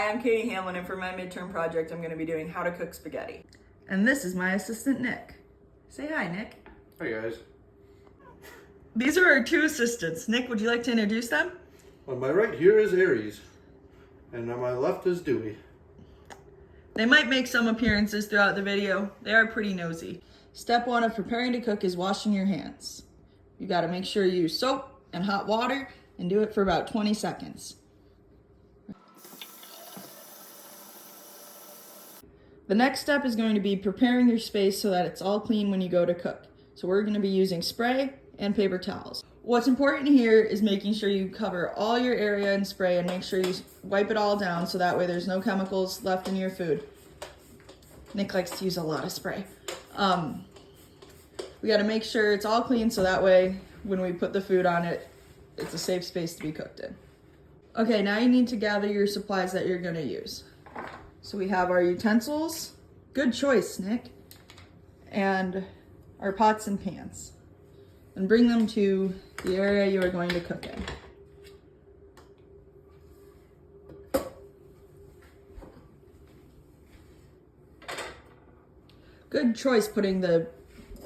Hi, I'm Katie Hamlin, and for my midterm project, I'm going to be doing how to cook spaghetti. And this is my assistant, Nick. Say hi, Nick. Hi, guys. These are our two assistants. Nick, would you like to introduce them? On my right here is Aries, and on my left is Dewey. They might make some appearances throughout the video. They are pretty nosy. Step one of preparing to cook is washing your hands. You got to make sure you use soap and hot water and do it for about 20 seconds. The next step is going to be preparing your space so that it's all clean when you go to cook. So we're going to be using spray and paper towels. What's important here is making sure you cover all your area in spray and make sure you wipe it all down so that way there's no chemicals left in your food. Nick likes to use a lot of spray. We got to make sure it's all clean so that way when we put the food on it, it's a safe space to be cooked in. Okay, now you need to gather your supplies that you're going to use. So we have our utensils, good choice, Nick, and our pots and pans. And bring them to the area you are going to cook in. Good choice putting the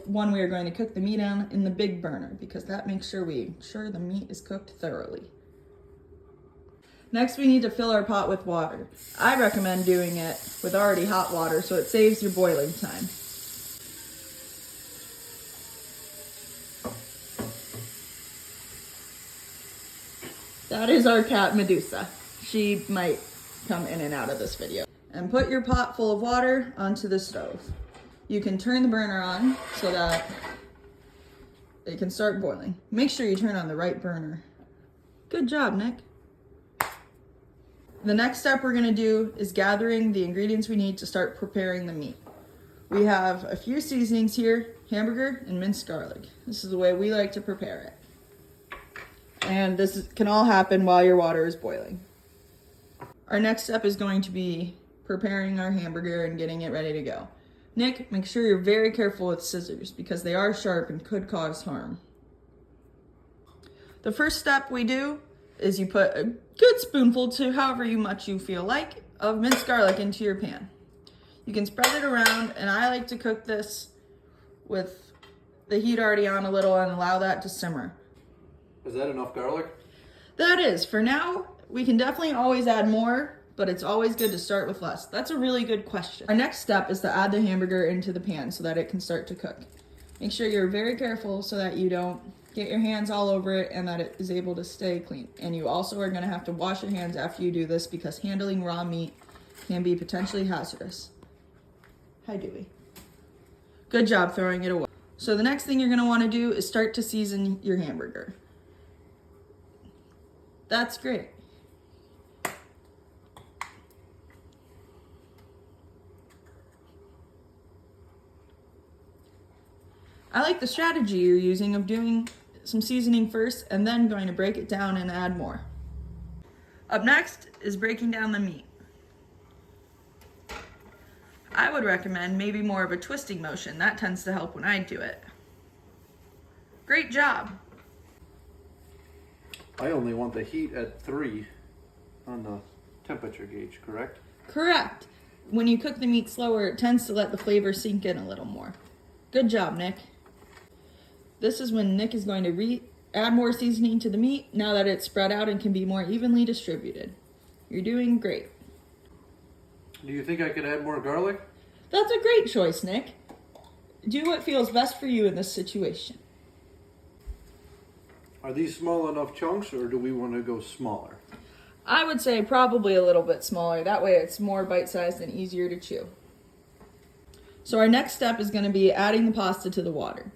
one we are going to cook the meat on in the big burner because that makes sure the meat is cooked thoroughly. Next, we need to fill our pot with water. I recommend doing it with already hot water so it saves your boiling time. That is our cat, Medusa. She might come in and out of this video. And put your pot full of water onto the stove. You can turn the burner on so that it can start boiling. Make sure you turn on the right burner. Good job, Nick. The next step we're gonna do is gathering the ingredients we need to start preparing the meat. We have a few seasonings here, hamburger and minced garlic. This is the way we like to prepare it. And this can all happen while your water is boiling. Our next step is going to be preparing our hamburger and getting it ready to go. Nick, make sure you're very careful with scissors because they are sharp and could cause harm. The first step we do is you put a good spoonful to however much you feel like of minced garlic into your pan. You can spread it around, and I like to cook this with the heat already on a little and allow that to simmer. Is that enough garlic? That is. For now, we can definitely always add more, but it's always good to start with less. That's a really good question. Our next step is to add the hamburger into the pan so that it can start to cook. Make sure you're very careful so that you don't get your hands all over it and that it is able to stay clean. And you also are going to have to wash your hands after you do this because handling raw meat can be potentially hazardous. Hi, Dewey. Good job throwing it away. So the next thing you're going to want to do is start to season your hamburger. That's great. I like the strategy you're using of doing some seasoning first and then going to break it down and add more. Up next is breaking down the meat. I would recommend maybe more of a twisting motion. That tends to help when I do it. Great job. I only want the heat at 3 on the temperature gauge, correct? Correct. When you cook the meat slower, it tends to let the flavor sink in a little more. Good job, Nick. This is when Nick is going to add more seasoning to the meat now that it's spread out and can be more evenly distributed. You're doing great. Do you think I could add more garlic? That's a great choice, Nick. Do what feels best for you in this situation. Are these small enough chunks, or do we want to go smaller? I would say probably a little bit smaller. That way it's more bite-sized and easier to chew. So our next step is going to be adding the pasta to the water.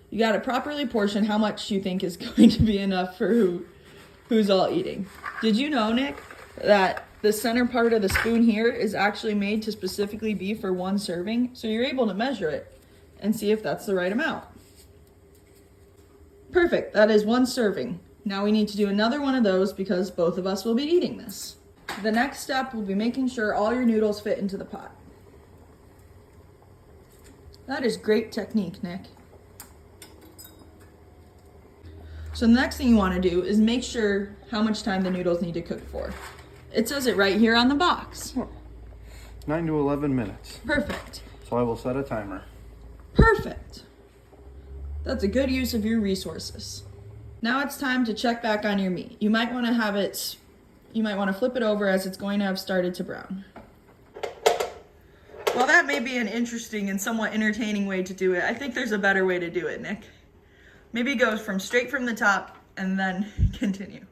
You got to properly portion how much you think is going to be enough for who's all eating. Did you know, Nick, that the center part of the spoon here is actually made to specifically be for one serving? So you're able to measure it and see if that's the right amount. Perfect. That is one serving. Now we need to do another one of those because both of us will be eating this. The next step will be making sure all your noodles fit into the pot. That is great technique, Nick. So the next thing you want to do is make sure how much time the noodles need to cook for. It says it right here on the box. 9 to 11 minutes. Perfect. So I will set a timer. Perfect. That's a good use of your resources. Now it's time to check back on your meat. You might want to flip it over as it's going to have started to brown. Well, that may be an interesting and somewhat entertaining way to do it. I think there's a better way to do it, Nick. Maybe go straight from the top and then continue.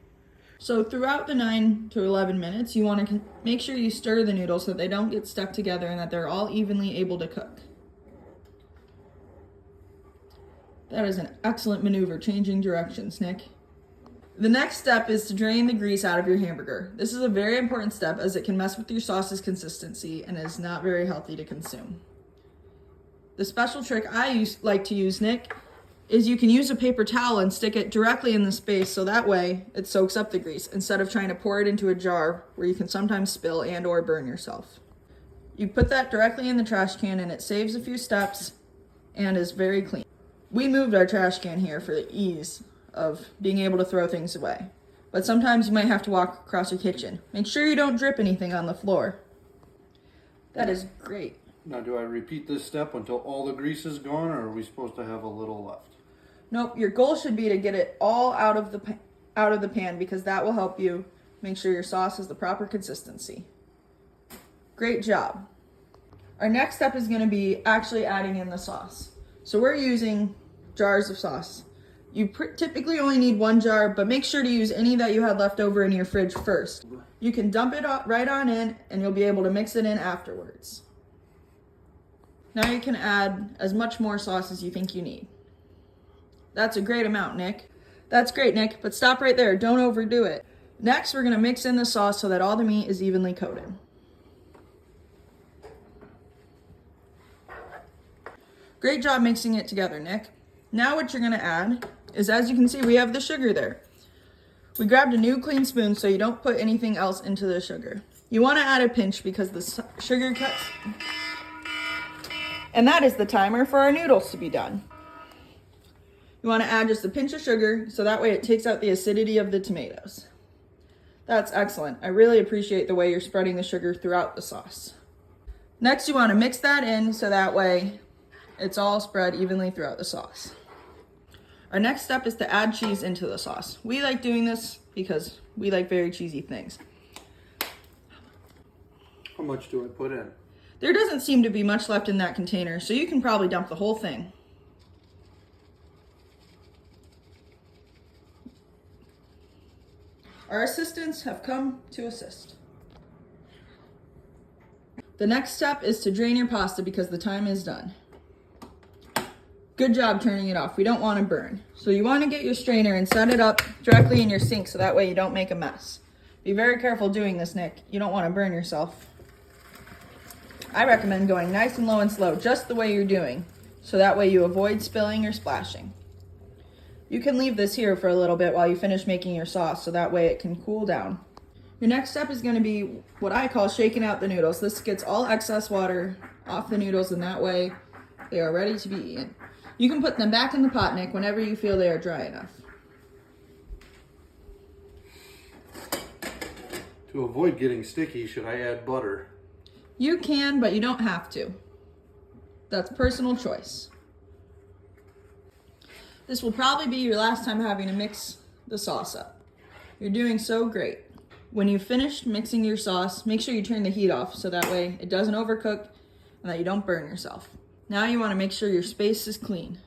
So throughout the 9 to 11 minutes, you want to make sure you stir the noodles so that they don't get stuck together and that they're all evenly able to cook. That is an excellent maneuver, changing directions, Nick. The next step is to drain the grease out of your hamburger. This is a very important step as it can mess with your sauce's consistency and is not very healthy to consume. The special trick I like to use, Nick, is you can use a paper towel and stick it directly in the space so that way it soaks up the grease instead of trying to pour it into a jar where you can sometimes spill and or burn yourself. You put that directly in the trash can and it saves a few steps and is very clean. We moved our trash can here for the ease of being able to throw things away. But sometimes you might have to walk across your kitchen. Make sure you don't drip anything on the floor. That is great. Now, do I repeat this step until all the grease is gone, or are we supposed to have a little left? Nope, your goal should be to get it all out of the pan because that will help you make sure your sauce has the proper consistency. Great job. Our next step is going to be actually adding in the sauce. So we're using jars of sauce. You typically only need 1 jar, but make sure to use any that you had left over in your fridge first. You can dump it right on in and you'll be able to mix it in afterwards. Now you can add as much more sauce as you think you need. That's a great amount, Nick. That's great, Nick, but stop right there. Don't overdo it. Next, we're going to mix in the sauce so that all the meat is evenly coated. Great job mixing it together, Nick. Now what you're going to add is, as you can see, we have the sugar there. We grabbed a new clean spoon so you don't put anything else into the sugar. You want to add a pinch because the sugar cuts. And that is the timer for our noodles to be done. You want to add just a pinch of sugar so that way it takes out the acidity of the tomatoes. That's excellent. I really appreciate the way you're spreading the sugar throughout the sauce. Next, you want to mix that in so that way it's all spread evenly throughout the sauce. Our next step is to add cheese into the sauce. We like doing this because we like very cheesy things. How much do I put in? There doesn't seem to be much left in that container, so you can probably dump the whole thing. Our assistants have come to assist. The next step is to drain your pasta because the time is done. Good job turning it off. We don't want to burn. So you want to get your strainer and set it up directly in your sink so that way you don't make a mess. Be very careful doing this, Nick. You don't want to burn yourself. I recommend going nice and low and slow, just the way you're doing, so that way you avoid spilling or splashing. You can leave this here for a little bit while you finish making your sauce so that way it can cool down. Your next step is going to be what I call shaking out the noodles. This gets all excess water off the noodles and that way they are ready to be eaten. You can put them back in the pot, Nick, whenever you feel they are dry enough. To avoid getting sticky, should I add butter? You can, but you don't have to. That's personal choice. This will probably be your last time having to mix the sauce up. You're doing so great. When you've finished mixing your sauce, make sure you turn the heat off so that way it doesn't overcook and that you don't burn yourself. Now you want to make sure your space is clean.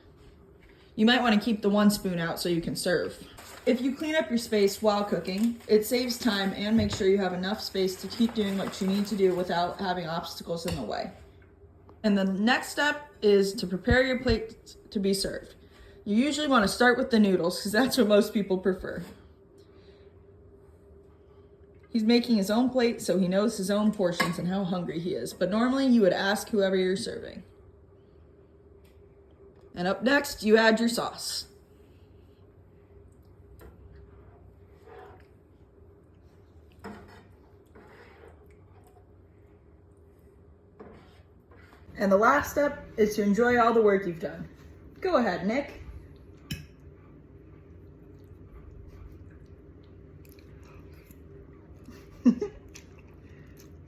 You might want to keep the 1 spoon out so you can serve. If you clean up your space while cooking, it saves time and makes sure you have enough space to keep doing what you need to do without having obstacles in the way. And the next step is to prepare your plate to be served. You usually want to start with the noodles because that's what most people prefer. He's making his own plate so he knows his own portions and how hungry he is, but normally you would ask whoever you're serving. And up next, you add your sauce. And the last step is to enjoy all the work you've done. Go ahead, Nick.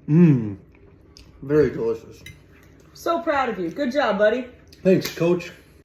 Mmm. Very delicious. So proud of you. Good job, buddy. Thanks, Coach.